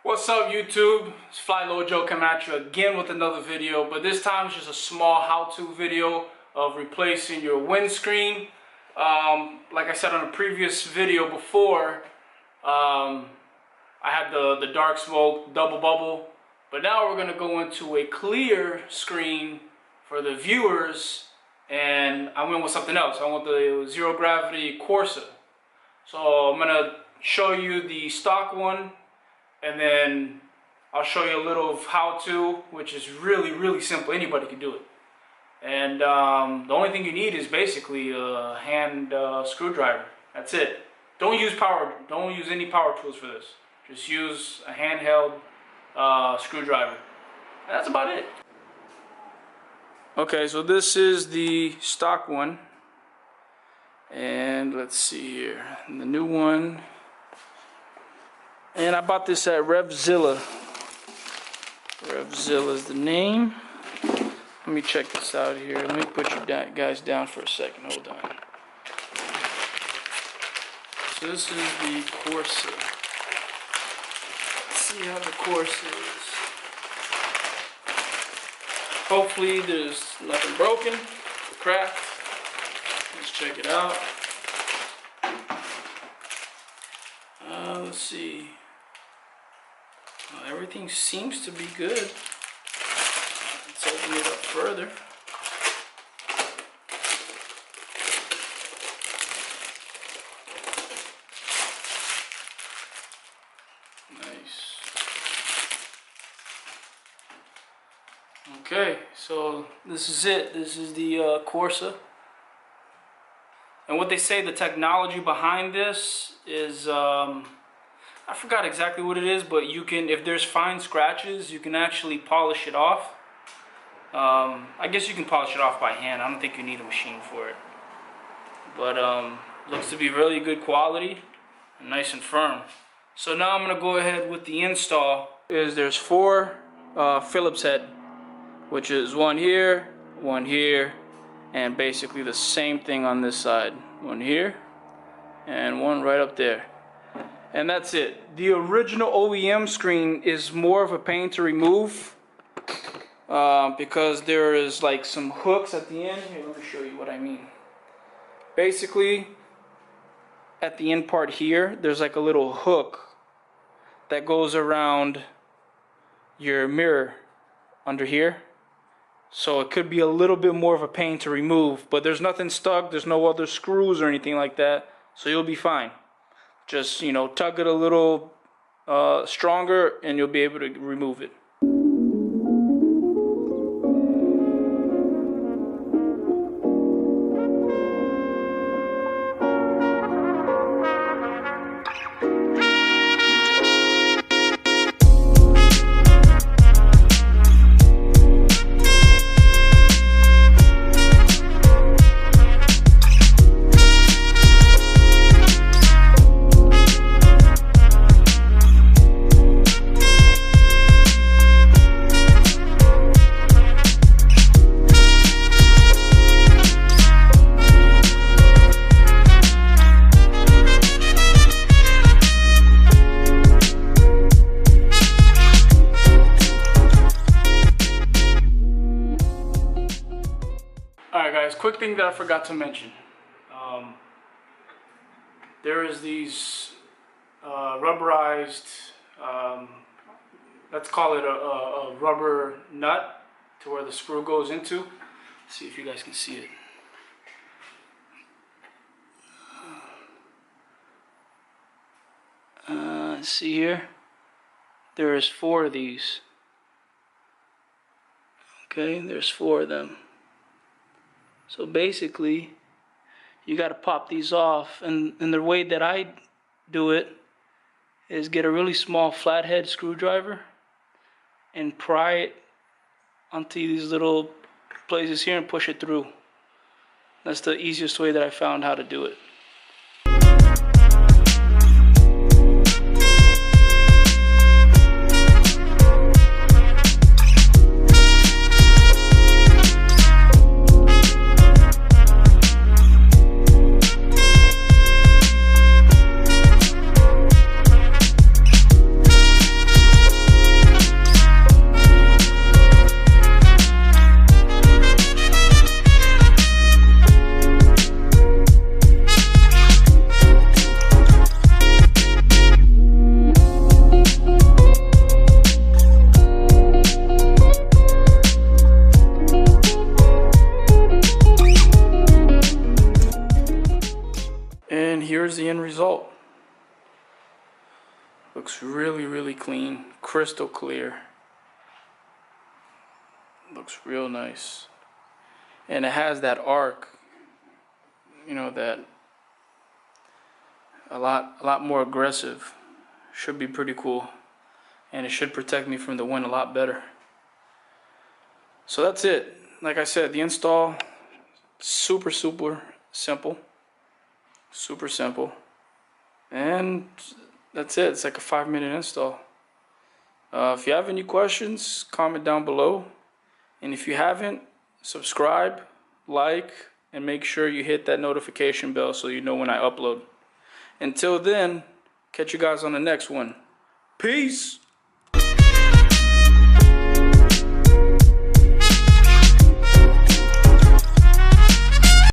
What's up YouTube? It's Fly Low Joe coming at you again with another video, but this time it's just a small how-to video of replacing your windscreen. Like I said on a previous video before, I had the dark smoke double bubble, but now we're going to go into a clear screen for the viewers, and I went with something else. I went with the zero gravity CORSA. So I'm going to show you the stock one, and then I'll show you a little of how to, which is really simple. Anybody can do it. And the only thing you need is basically a hand screwdriver. That's it. Don't use any power tools for this. Just use a handheld screwdriver. That's about it. Okay, so this is the stock one. And let's see here. And the new one. And I bought this at RevZilla. RevZilla is the name. Let me check this out here. Let me put you guys down for a second. Hold on. So this is the CORSA. Let's see how the CORSA is. Hopefully there's nothing broken, cracked. Let's check it out. Let's see. Everything seems to be good. Let's open it up further. Nice. Okay, so this is it. This is the CORSA. And what they say, the technology behind this is, I forgot exactly what it is, but you can, if there's fine scratches, you can actually polish it off. I guess you can polish it off by hand. I don't think you need a machine for it. But looks to be really good quality and nice and firm. So now I'm going to go ahead with the install. There's 4 Phillips head, which is one here, and basically the same thing on this side. One here, and one right up there. And that's it. The original OEM screen is more of a pain to remove because there is like some hooks at the end. Here, let me show you what I mean. Basically, at the end part here, there's like a little hook that goes around your mirror under here. So it could be a little bit more of a pain to remove, but there's nothing stuck, there's no other screws or anything like that, so you'll be fine. Just, you know, tug it a little stronger and you'll be able to remove it. Quick thing that I forgot to mention. There is these rubberized, let's call it a rubber nut to where the screw goes into. Let's see if you guys can see it. See here? There is 4 of these. Okay, there's 4 of them. So basically, you got to pop these off, and the way that I do it is get a really small flathead screwdriver and pry it onto these little places here and push it through. That's the easiest way that I found how to do it. really, really clean, crystal clear. Looks real nice. And it has that arc, you know, that a lot more aggressive. Should be pretty cool. And it should protect me from the wind a lot better. So that's it. Like I said, the install, super simple. Super simple. And that's it. It's like a 5-minute install. If you have any questions, comment down below. And if you haven't, subscribe, like, and make sure you hit that notification bell so you know when I upload. Until then, catch you guys on the next one. Peace!